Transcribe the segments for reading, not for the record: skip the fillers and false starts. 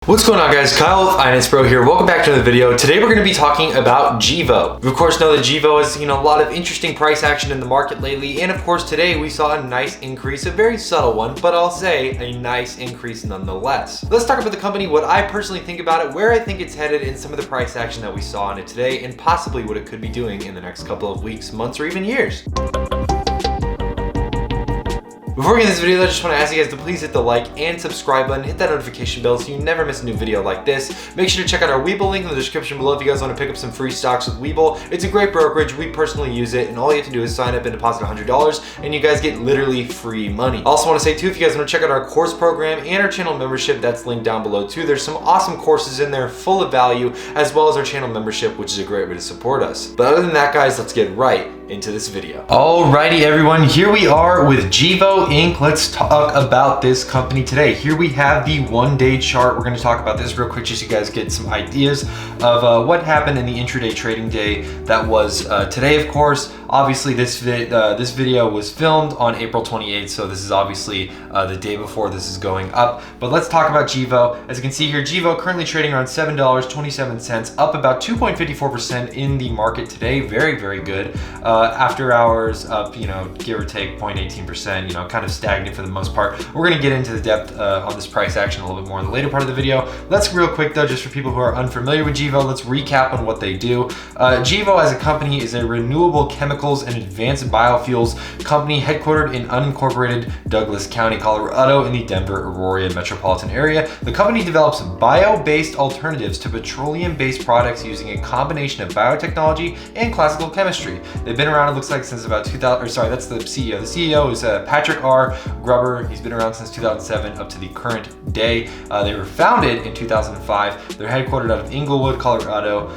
What's going on, guys? Kyle with Finance Pro here. Welcome back to the video. Today we're going to be talking about Gevo. We of course know that Gevo has seen a lot of interesting price action in the market lately, and of course today we saw a nice increase, a very subtle one, but I'll say a nice increase nonetheless. Let's talk about the company, what I personally think about it, where I think it's headed, and some of the price action that we saw on it today, and possibly what it could be doing in the next couple of weeks, months, or even years. Before we get into this video, I just want to ask you guys to please hit the like and subscribe button, hit that notification bell so you never miss a new video like this. Make sure to check out our WeBull link in the description below if you guys want to pick up some free stocks with WeBull. It's a great brokerage, we personally use it, and all you have to do is sign up and deposit $100 and you guys get literally free money. Also want to say too, if you guys want to check out our course program and our channel membership, that's linked down below too. There's some awesome courses in there full of value, as well as our channel membership, which is a great way to support us. But other than that, guys, let's get right into this video. Alrighty everyone, here we are with Gevo Inc. Let's talk about this company today. Here we have the one-day chart. We're going to talk about this real quick just so you guys get some ideas of what happened in the intraday trading day that was today, of course. Obviously this video was filmed on April 28th, so this is obviously the day before this is going up. But let's talk about Gevo. As you can see here, Gevo currently trading around $7.27, up about 2.54% in the market today. Very, very good. After hours up, give or take 0.18%, kind of stagnant for the most part. We're going to get into the depth on this price action a little bit more in the later part of the video. Let's real quick though, just for people who are unfamiliar with Gevo, let's recap on what they do. Gevo as a company is a renewable chemicals and advanced biofuels company headquartered in unincorporated Douglas County, Colorado in the Denver-Aurora metropolitan area. The company develops bio-based alternatives to petroleum-based products using a combination of biotechnology and classical chemistry. They've been around, it looks like, since about 2000, or sorry, that's the CEO. The CEO is Patrick R. Gruber. He's been around since 2007 up to the current day. They were founded in 2005. They're headquartered out of Inglewood, Colorado.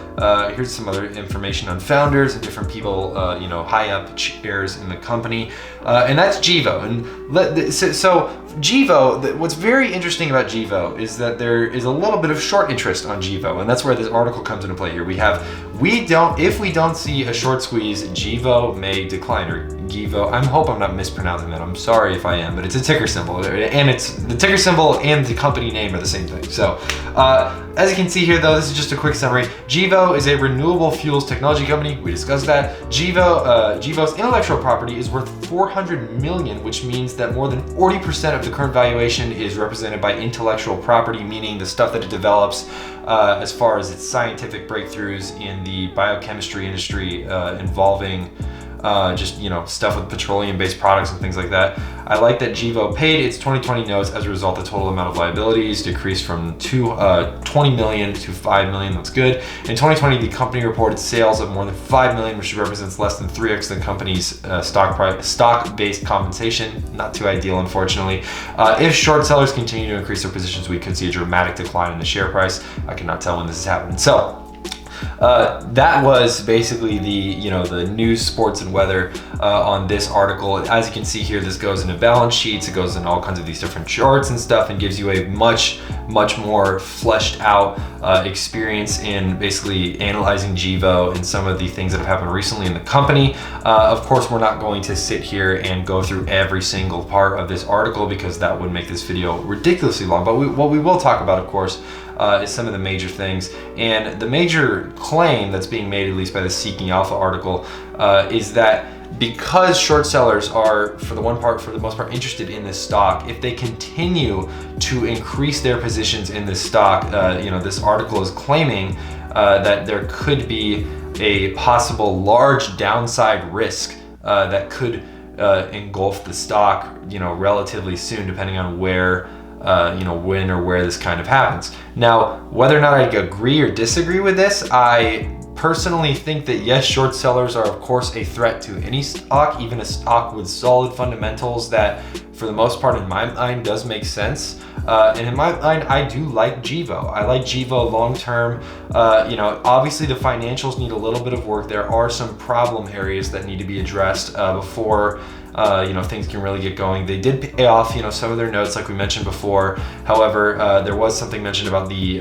Here's some other information on founders and different people, high up chairs in the company. And that's Gevo. And so Gevo, what's very interesting about Gevo is that there is a little bit of short interest on Gevo, and that's where this article comes into play here. If we don't see a short squeeze, Gevo may decline, or Gevo, I hope I'm not mispronouncing that. I'm sorry if I am, but it's a ticker symbol, and it's the ticker symbol and the company name are the same thing. So as you can see here though, this is just a quick summary. Gevo is a renewable fuels technology company. We discussed that. Gevo's intellectual property is worth $400 million, which means that more than 40% of the current valuation is represented by intellectual property, meaning the stuff that it develops as far as its scientific breakthroughs in the biochemistry industry involving stuff with petroleum-based products and things like that. I like that Gevo paid its 2020 notes. As a result, the total amount of liabilities decreased from 20 million to 5 million. That's good. In 2020, the company reported sales of more than 5 million, which represents less than 3x the company's stock-based compensation. Not too ideal, unfortunately. If short sellers continue to increase their positions, we could see a dramatic decline in the share price. I cannot tell when this is happening. So that was basically the news, sports, and weather on this article. As you can see here, this goes into balance sheets, it goes in all kinds of these different charts and stuff, and gives you a much more fleshed out experience in basically analyzing Gevo and some of the things that have happened recently in the company. Of course, we're not going to sit here and go through every single part of this article because that would make this video ridiculously long, but what we will talk about, of course, is some of the major things. And the major claim that's being made, at least by the Seeking Alpha article, is that because short sellers are, for the most part, interested in this stock, if they continue to increase their positions in this stock, this article is claiming that there could be a possible large downside risk that could engulf the stock, relatively soon, depending on where when or where this kind of happens. Now, whether or not I agree or disagree with this, I personally think that yes, short sellers are of course a threat to any stock, even a stock with solid fundamentals that for the most part in my mind does make sense. And in my mind, I do like Gevo. I like Gevo long term. Obviously the financials need a little bit of work. There are some problem areas that need to be addressed before things can really get going. They did pay off, some of their notes like we mentioned before. However, there was something mentioned about the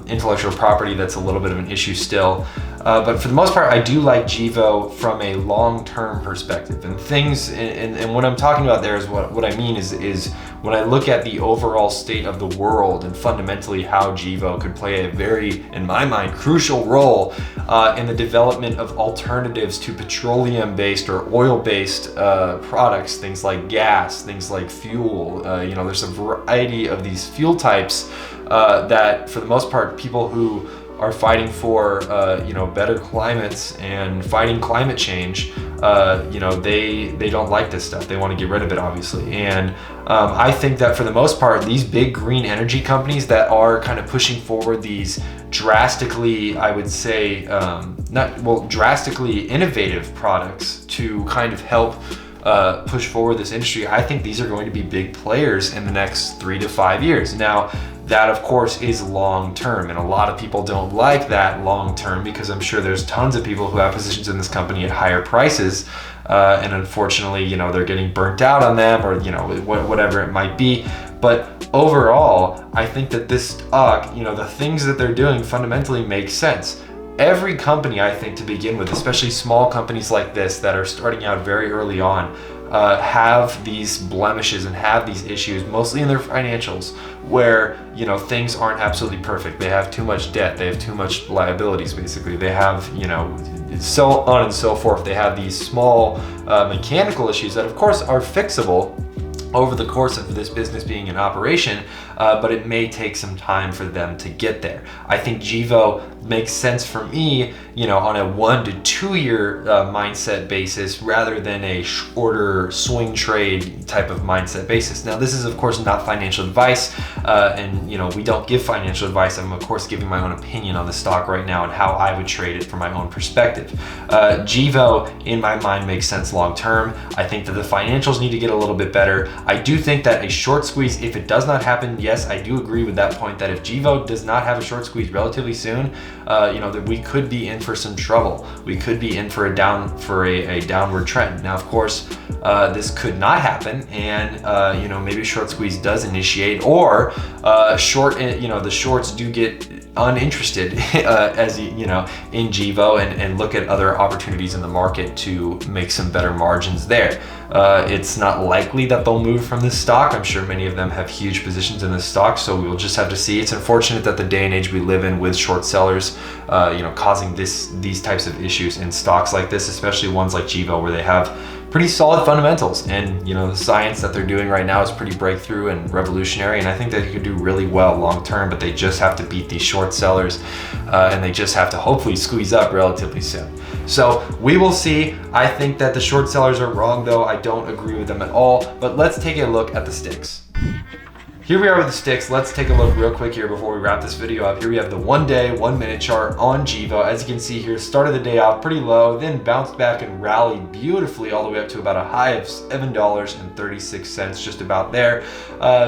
intellectual property that's a little bit of an issue still. But for the most part, I do like Gevo from a long-term perspective. And things, and what I'm talking about there is what I mean is when I look at the overall state of the world and fundamentally how Gevo could play a very, in my mind, crucial role in the development of alternatives to petroleum-based or oil-based products, things like gas, things like fuel. You know, there's a variety of these fuel types that, for the most part, people who are fighting for you know, better climates and fighting climate change, you know, they don't like this stuff. They want to get rid of it, obviously. And I think that for the most part, these big green energy companies that are kind of pushing forward these drastically, I would say, drastically innovative products to kind of help push forward this industry, I think these are going to be big players in the next 3 to 5 years. Now, that of course is long term, and a lot of people don't like that long term, because I'm sure there's tons of people who have positions in this company at higher prices, and unfortunately, you know, they're getting burnt out on them, or, you know, whatever it might be. But overall, I think that this stock, you know, the things that they're doing fundamentally make sense. Every company, I think, to begin with, especially small companies like this that are starting out very early on, have these blemishes and have these issues, mostly in their financials, where, you know, things aren't absolutely perfect. They have too much debt, they have too much liabilities, basically. They have, you know, so on and so forth. They have these small mechanical issues that, of course, are fixable over the course of this business being in operation, but it may take some time for them to get there. I think Gevo makes sense for me, you know, on a 1 to 2 year mindset basis, rather than a shorter swing trade type of mindset basis. Now, this is of course not financial advice, and you know, we don't give financial advice. I'm of course giving my own opinion on the stock right now and how I would trade it from my own perspective. Gevo, in my mind, makes sense long term. I think that the financials need to get a little bit better. I do think that a short squeeze, if it does not happen, yes, I do agree with that point, that if Gevo does not have a short squeeze relatively soon, you know, that we could be in for some trouble. We could be in for a downward trend. Now, of course, this could not happen, and you know, maybe a short squeeze does initiate, or you know, the shorts do get uninterested as you know, in Gevo, and look at other opportunities in the market to make some better margins there. It's not likely that they'll move from this stock. I'm sure many of them have huge positions in this stock, so we'll just have to see. It's unfortunate that the day and age we live in, with short sellers, you know, causing these types of issues in stocks like this, especially ones like Gevo, where they have pretty solid fundamentals, and you know, the science that they're doing right now is pretty breakthrough and revolutionary, and I think they could do really well long term, but they just have to beat these short sellers, and they just have to hopefully squeeze up relatively soon. So we will see. I think that the short sellers are wrong, though. I don't agree with them at all, but let's take a look at the sticks. Here we are with the sticks. Let's take a look real quick here before we wrap this video up. Here we have the 1 day, 1 minute chart on Gevo. As you can see here, started the day off pretty low, then bounced back and rallied beautifully all the way up to about a high of $7.36, just about there.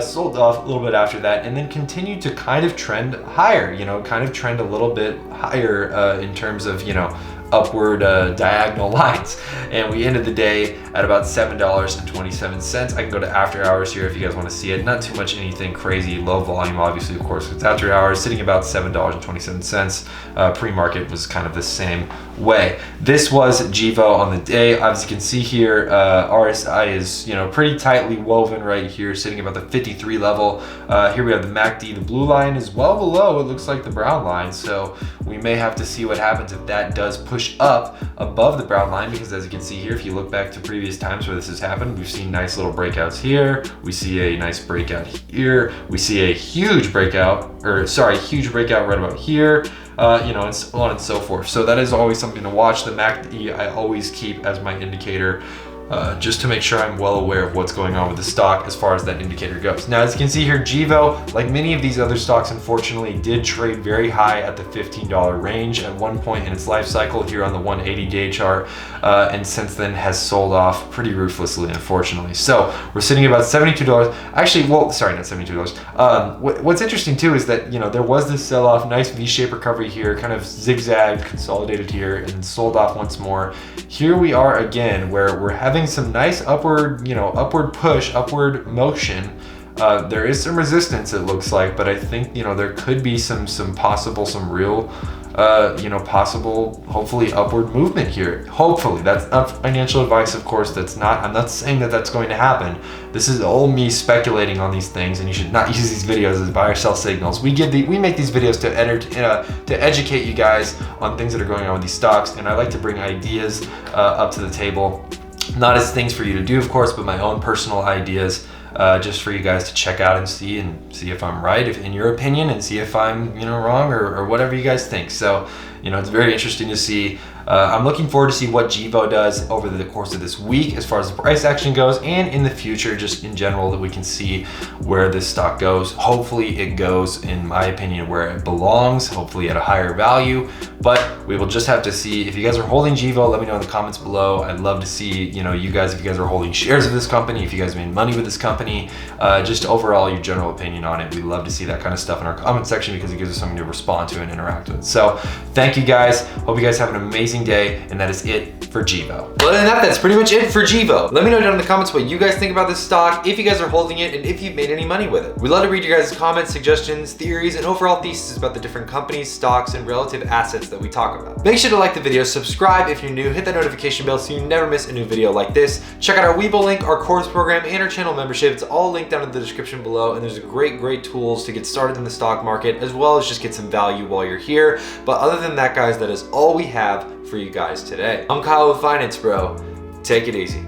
Sold off a little bit after that, and then continued to kind of trend higher, you know, kind of trend a little bit higher in terms of, you know, upward diagonal lines, and we ended the day at about $7.27. I can go to after hours here if you guys want to see it. Not too much anything crazy, low volume, obviously, of course, it's after hours, sitting about $7.27. Pre-market was kind of the same way. This was Gevo on the day. As you can see here, RSI is, you know, pretty tightly woven right here, sitting about the 53 level. Here we have the MACD. The blue line is well below, it looks like, the brown line, so we may have to see what happens if that does push up above the brown line, because as you can see here, if you look back to previous times where this has happened, we've seen nice little breakouts here, we see a nice breakout here, we see a huge breakout, huge breakout right about here, you know, and so on and so forth. So that is always something to watch. The MACD I always keep as my indicator, just to make sure I'm well aware of what's going on with the stock as far as that indicator goes. Now, as you can see here, Gevo, like many of these other stocks, unfortunately, did trade very high at the $15 range at one point in its life cycle here on the 180-day chart, and since then has sold off pretty ruthlessly, unfortunately. So we're sitting at about $72. Actually, well, sorry, not $72. What's interesting too is that, you know, there was this sell-off, nice V-shaped recovery here, kind of zigzagged, consolidated here, and then sold off once more. Here we are again, where we're having some nice upward, you know, upward push, upward motion. There is some resistance, it looks like, but I think, you know, there could be some real you know, possible, hopefully upward movement here. Hopefully. That's not financial advice, of course. I'm not saying that that's going to happen. This is all me speculating on these things, and you should not use these videos as buy or sell signals. We make these videos to educate you guys on things that are going on with these stocks, and I like to bring ideas up to the table. Not as things for you to do, of course, but my own personal ideas, just for you guys to check out and see if I'm right, if in your opinion, and see if I'm, you know, wrong or whatever you guys think. So, you know, it's very interesting to see. I'm looking forward to see what Gevo does over the course of this week as far as the price action goes, and in the future, just in general, that we can see where this stock goes. Hopefully it goes, in my opinion, where it belongs, hopefully at a higher value, but we will just have to see. If you guys are holding Gevo, let me know in the comments below. I'd love to see, you know, you guys, if you guys are holding shares of this company, if you guys made money with this company, just overall your general opinion on it. We love to see that kind of stuff in our comment section because it gives us something to respond to and interact with. So thank you guys. Hope you guys have an amazing day, and that is it for Gevo. Well, other than that, that's pretty much it for Gevo. Let me know down in the comments what you guys think about this stock, if you guys are holding it, and if you've made any money with it. We'd love to read your guys' comments, suggestions, theories, and overall thesis about the different companies, stocks, and relative assets that we talk about. Make sure to like the video, subscribe if you're new, hit that notification bell so you never miss a new video like this. Check out our WeBull link, our course program, and our channel membership. It's all linked down in the description below, and there's great tools to get started in the stock market, as well as just get some value while you're here. But other than that, guys, that is all we have for you guys today. I'm Kyle with Finance Bro. Take it easy.